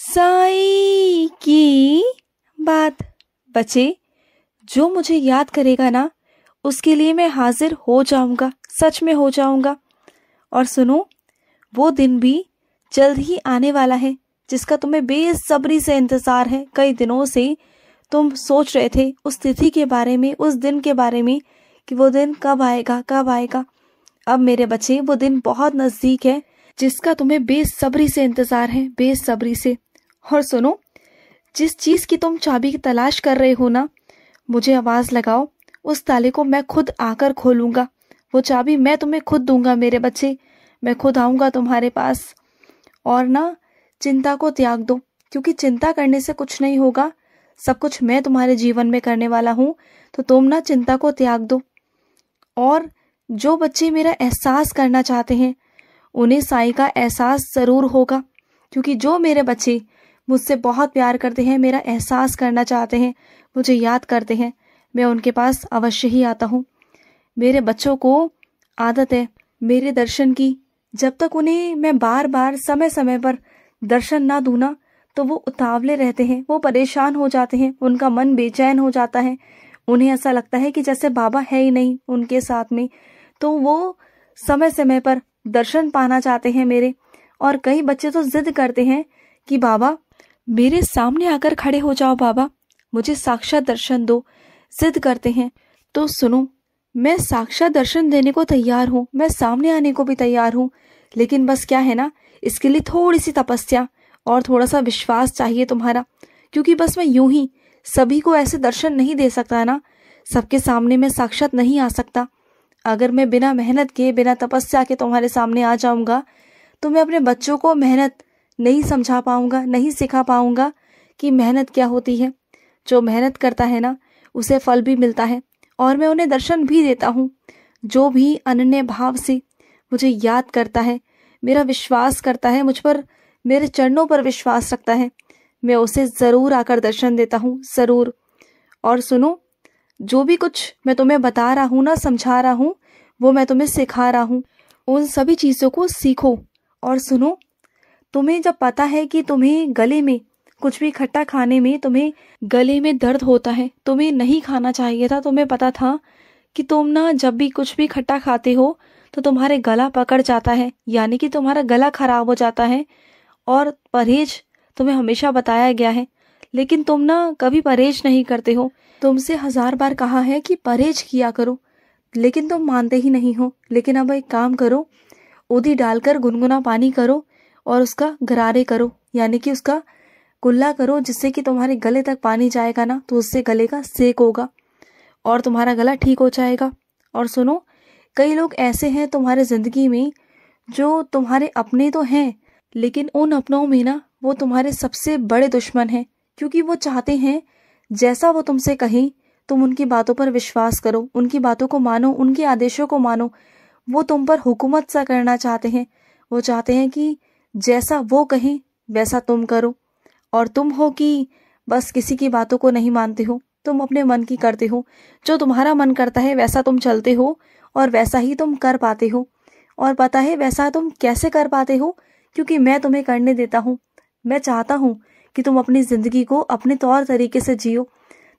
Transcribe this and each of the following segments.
साई की बात। बच्चे, जो मुझे याद करेगा ना, उसके लिए मैं हाजिर हो जाऊंगा, सच में हो जाऊंगा। और सुनो, वो दिन भी जल्द ही आने वाला है जिसका तुम्हें बेसब्री से इंतजार है। कई दिनों से तुम सोच रहे थे उस तिथि के बारे में, उस दिन के बारे में, कि वो दिन कब आएगा, कब आएगा। अब मेरे बच्चे, वो दिन बहुत नजदीक है जिसका तुम्हें बेसब्री से इंतजार है, बेसब्री से। और सुनो, जिस चीज की तुम चाबी की तलाश कर रहे हो ना, मुझे आवाज लगाओ, उस ताले को मैं खुद आकर खोलूंगा। वो चाबी मैं तुम्हें खुद दूंगा मेरे बच्चे, मैं खुद आऊंगा तुम्हारे पास। और ना, चिंता को त्याग दो, क्योंकि चिंता करने से कुछ नहीं होगा। सब कुछ मैं तुम्हारे जीवन में करने वाला हूँ, तो तुम ना चिंता को त्याग दो। और जो बच्चे मेरा एहसास करना चाहते हैं, उन्हें साईं का एहसास जरूर होगा, क्योंकि जो मेरे बच्चे मुझसे बहुत प्यार करते हैं, मेरा एहसास करना चाहते हैं, मुझे याद करते हैं, मैं उनके पास अवश्य ही आता हूँ। मेरे बच्चों को आदत है मेरे दर्शन की। जब तक उन्हें मैं बार बार समय समय पर दर्शन ना दूं ना, तो वो उतावले रहते हैं, वो परेशान हो जाते हैं, उनका मन बेचैन हो जाता है। उन्हें ऐसा लगता है कि जैसे बाबा है ही नहीं उनके साथ में। तो वो समय समय पर दर्शन पाना चाहते हैं मेरे। और कई बच्चे तो जिद करते हैं कि बाबा मेरे सामने आकर खड़े हो जाओ, बाबा मुझे साक्षात दर्शन दो, जिद करते हैं। तो सुनो, मैं साक्षात दर्शन देने को तैयार हूँ, मैं सामने आने को भी तैयार हूँ, लेकिन बस क्या है ना, इसके लिए थोड़ी सी तपस्या और थोड़ा सा विश्वास चाहिए तुम्हारा। क्योंकि बस मैं यूं ही सभी को ऐसे दर्शन नहीं दे सकता ना, सबके सामने मैं साक्षात नहीं आ सकता। अगर मैं बिना मेहनत के, बिना तपस्या के तुम्हारे सामने आ जाऊंगा, तो मैं अपने बच्चों को मेहनत नहीं समझा पाऊंगा, नहीं सिखा पाऊंगा कि मेहनत क्या होती है। जो मेहनत करता है ना, उसे फल भी मिलता है, और मैं उन्हें दर्शन भी देता हूँ। जो भी अनन्य भाव से मुझे याद करता है, मेरा विश्वास करता है मुझ पर, मेरे चरणों पर विश्वास रखता है, मैं उसे जरूर आकर दर्शन देता हूँ, जरूर। और सुनो, जो भी कुछ मैं तुम्हें बता रहा हूँ ना, समझा रहा हूँ, वो मैं तुम्हें सिखा रहा हूँ। उन सभी चीजों को सीखो। और सुनो, तुम्हें जब पता है कि तुम्हें गले में कुछ भी खट्टा खाने में तुम्हें गले में दर्द होता है, तुम्हें नहीं खाना चाहिए था, तुम्हें पता था कि तुम ना जब भी कुछ भी खट्टा खाते हो तो तुम्हारे गला पकड़ जाता है, यानी कि तुम्हारा गला खराब हो जाता है। और परहेज तुम्हें हमेशा बताया गया है, लेकिन तुम ना कभी परहेज नहीं करते हो। तुमसे 1000 बार कहा है कि परहेज किया करो, लेकिन तुम मानते ही नहीं हो। लेकिन अब एक काम करो, उदी डालकर गुनगुना पानी करो और उसका गरारे करो, यानी कि उसका कुल्ला करो, जिससे कि तुम्हारे गले तक पानी जाएगा ना, तो उससे गले का सेक होगा और तुम्हारा गला ठीक हो जाएगा। और सुनो, कई लोग ऐसे हैं तुम्हारे जिंदगी में जो तुम्हारे अपने तो हैं, लेकिन उन अपनों में ना वो तुम्हारे सबसे बड़े दुश्मन हैं, क्योंकि वो चाहते हैं जैसा वो तुमसे कहें तुम उनकी बातों पर विश्वास करो, उनकी बातों को मानो, उनके आदेशों को मानो। वो तुम पर हुकूमत सा करना चाहते हैं। वो चाहते हैं कि जैसा वो कहें वैसा तुम करो। और तुम हो कि बस किसी की बातों को नहीं मानते हो, तुम अपने मन की करते हो। जो तुम्हारा मन करता है वैसा तुम चलते हो और वैसा ही तुम कर पाते हो। और पता है वैसा तुम कैसे कर पाते हो? क्योंकि मैं तुम्हें करने देता हूँ। मैं चाहता हूँ कि तुम अपनी जिंदगी को अपने तौर तरीके से जियो,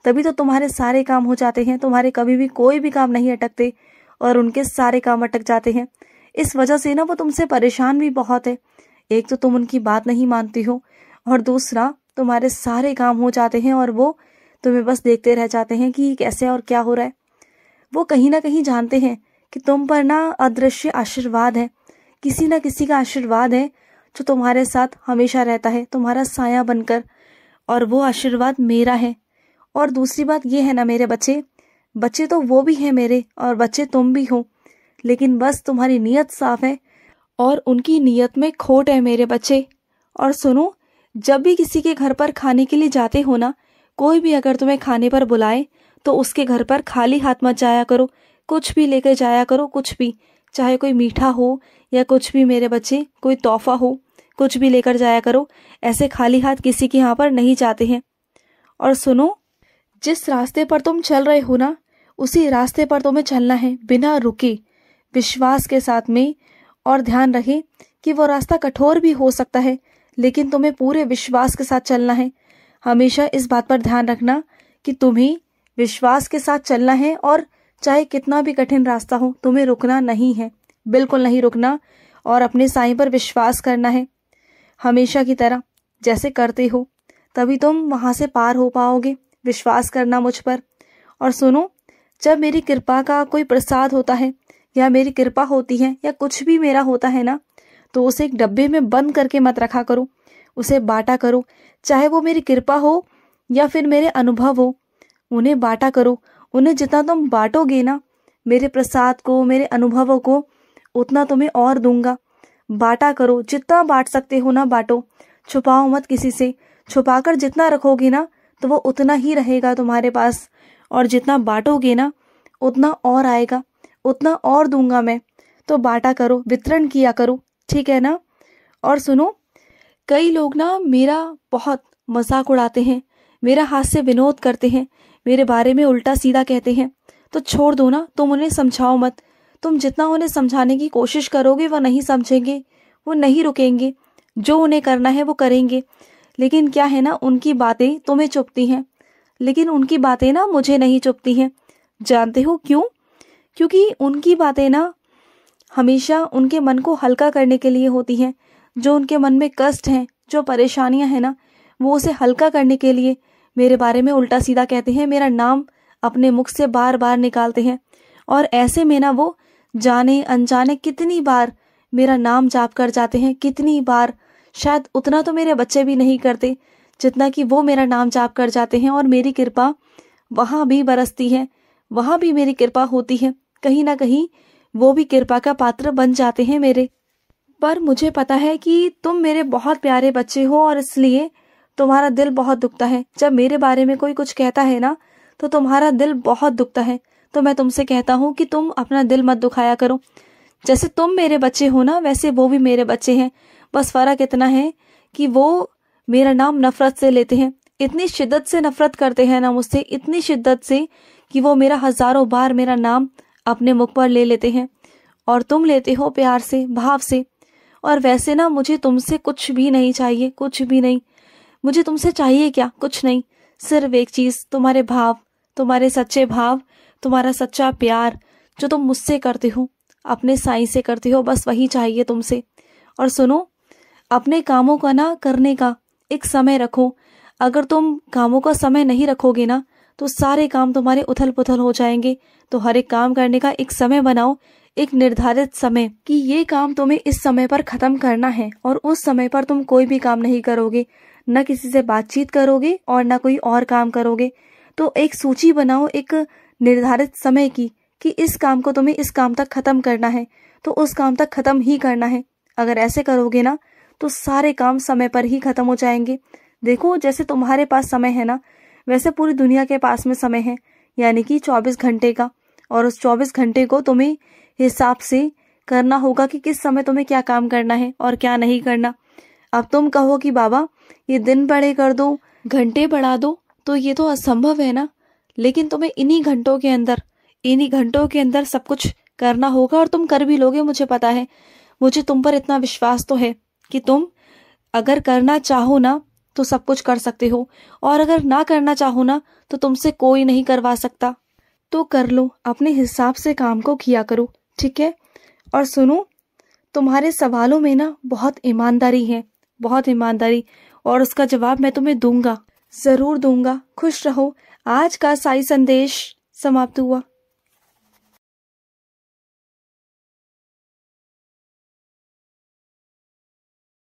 तभी तो तुम्हारे सारे काम हो जाते हैं। तुम्हारे कभी भी कोई भी काम नहीं अटकते और उनके सारे काम अटक जाते हैं। इस वजह से ना वो तुमसे परेशान भी बहुत है। एक तो तुम उनकी बात नहीं मानती हो, और दूसरा तुम्हारे सारे काम हो जाते हैं और वो तुम्हें बस देखते रह जाते हैं कि कैसे और क्या हो रहा है। वो कहीं ना कहीं जानते हैं कि तुम पर ना अदृश्य आशीर्वाद है, किसी ना किसी का आशीर्वाद है जो तुम्हारे साथ हमेशा रहता है, तुम्हारा साया बनकर। और वो आशीर्वाद मेरा है। और दूसरी बात ये है ना मेरे बच्चे, बच्चे तो वो भी हैं मेरे, और बच्चे तुम भी हो, लेकिन बस तुम्हारी नीयत साफ है और उनकी नीयत में खोट है मेरे बच्चे। और सुनो, जब भी किसी के घर पर खाने के लिए जाते हो ना, कोई भी अगर तुम्हें खाने पर बुलाए तो उसके घर पर खाली हाथ मत जाया करो, कुछ भी लेकर जाया करो, कुछ भी, चाहे कोई मीठा हो या कुछ भी मेरे बच्चे, कोई तोहफा हो, कुछ भी लेकर जाया करो। ऐसे खाली हाथ किसी के यहाँ पर नहीं जाते हैं। और सुनो, जिस रास्ते पर तुम चल रहे हो ना, उसी रास्ते पर तुम्हें चलना है, बिना रुके, विश्वास के साथ में। और ध्यान रहे कि वो रास्ता कठोर भी हो सकता है, लेकिन तुम्हें पूरे विश्वास के साथ चलना है। हमेशा इस बात पर ध्यान रखना कि तुम्हें विश्वास के साथ चलना है, और चाहे कितना भी कठिन रास्ता हो तुम्हें रुकना नहीं है, बिल्कुल नहीं रुकना, और अपने साईं पर विश्वास करना है हमेशा की तरह जैसे करते हो, तभी तुम वहां से पार हो पाओगे। विश्वास करना मुझ पर। और सुनो, जब मेरी कृपा का कोई प्रसाद होता है या मेरी कृपा होती है या कुछ भी मेरा होता है ना, तो उसे एक डब्बे में बंद करके मत रखा करो, उसे बांटा करो। चाहे वो मेरी कृपा हो या फिर मेरे अनुभव हो, उन्हें बांटा करो। उन्हें जितना तुम बांटोगे ना, मेरे प्रसाद को, मेरे अनुभवों को, उतना तुम्हें और दूंगा। बांटा करो, जितना बांट सकते हो ना बांटो, छुपाओ मत किसी से। छुपाकर जितना रखोगे ना तो वो उतना ही रहेगा तुम्हारे पास, और जितना बांटोगे ना उतना और आएगा, उतना और दूंगा मैं। तो बांटा करो, वितरण किया करो, ठीक है ना। और सुनो, कई लोग ना मेरा बहुत मजाक उड़ाते हैं, मेरा हास्य विनोद करते हैं, मेरे बारे में उल्टा सीधा कहते हैं। तो छोड़ दो ना, तुम उन्हें समझाओ मत। तुम जितना उन्हें समझाने की कोशिश करोगे वो नहीं समझेंगे, वो नहीं रुकेंगे, जो उन्हें करना है वो करेंगे। लेकिन क्या है ना, उनकी बातें तुम्हें चुभती हैं, लेकिन उनकी बातें ना मुझे नहीं चुभती हैं। जानते हो क्यों? क्योंकि उनकी बातें ना हमेशा उनके मन को हल्का करने के लिए होती हैं। जो उनके मन में कष्ट हैं, जो परेशानियां हैं ना, वो उसे हल्का करने के लिए मेरे बारे में उल्टा सीधा कहते हैं, मेरा नाम अपने मुख से बार बार निकालते हैं। और ऐसे में ना वो जाने अनजाने कितनी बार मेरा नाम जाप कर जाते हैं, कितनी बार। शायद उतना तो मेरे बच्चे भी नहीं करते जितना कि वो मेरा नाम जाप कर जाते हैं। और मेरी कृपा वहां भी बरसती है, वहां भी मेरी कृपा होती है। कहीं ना कहीं वो भी कृपा का पात्र बन जाते हैं मेरे। पर मुझे पता है कि तुम मेरे बहुत प्यारे बच्चे हो, और इसलिए तुम्हारा दिल बहुत दुखता है। जब मेरे बारे में कोई कुछ कहता है ना तो तुम्हारा दिल बहुत दुखता है। तो मैं तुमसे कहता हूँ कि तुम अपना दिल मत दुखाया करो। जैसे तुम मेरे बच्चे हो ना, वैसे वो भी मेरे बच्चे हैं। बस फर्क इतना है कि वो मेरा नाम नफरत से लेते हैं, इतनी शिद्दत से नफरत करते हैं ना मुझसे, इतनी शिद्दत से कि वो मेरा हजारों बार मेरा नाम अपने मुख पर ले लेते हैं। और तुम लेते हो प्यार से, भाव से। और वैसे ना मुझे तुमसे कुछ भी नहीं चाहिए, कुछ भी नहीं। मुझे तुमसे चाहिए क्या? कुछ नहीं, सिर्फ एक चीज, तुम्हारे भाव, तुम्हारे सच्चे भाव, तुम्हारा सच्चा प्यार जो तुम मुझसे करते हो, अपने साईं से करते हो, बस वही चाहिए तुमसे। और सुनो, अपने कामों का ना करने का एक समय रखो। अगर तुम कामों का समय नहीं रखोगे ना तो सारे काम तुम्हारे उथल पुथल हो जाएंगे। तो हर एक काम करने का एक समय बनाओ, एक निर्धारित समय, कि ये काम तुम्हें इस समय पर खत्म करना है। और उस समय पर तुम कोई भी काम नहीं करोगे, न किसी से बातचीत करोगे और न कोई और काम करोगे। तो एक सूची बनाओ एक निर्धारित समय की, कि इस काम को तुम्हें इस काम तक खत्म करना है, तो उस काम तक खत्म ही करना है। अगर ऐसे करोगे ना तो सारे काम समय पर ही खत्म हो जाएंगे। देखो, जैसे तुम्हारे पास समय है ना, वैसे पूरी दुनिया के पास में समय है, यानी कि 24 घंटे का। और उस 24 घंटे को तुम्हें हिसाब से करना होगा कि किस समय तुम्हें क्या काम करना है और क्या नहीं करना। अब तुम कहो कि बाबा ये दिन बड़े कर दो, घंटे बढ़ा दो, तो ये तो असंभव है ना। लेकिन तुम्हें इन्हीं घंटों के अंदर सब कुछ करना होगा, और तुम कर भी लोगे, मुझे पता है। मुझे तुम पर इतना विश्वास तो है कि तुम अगर करना चाहो ना तो सब कुछ कर सकते हो, और अगर ना करना चाहो ना तो तुमसे कोई नहीं करवा सकता। तो कर लो, अपने हिसाब से काम को किया करो, ठीक है। और सुनो, तुम्हारे सवालों में ना बहुत ईमानदारी है, बहुत ईमानदारी, और उसका जवाब मैं तुम्हें दूंगा, जरूर दूंगा। खुश रहो। आज का साई संदेश समाप्त हुआ।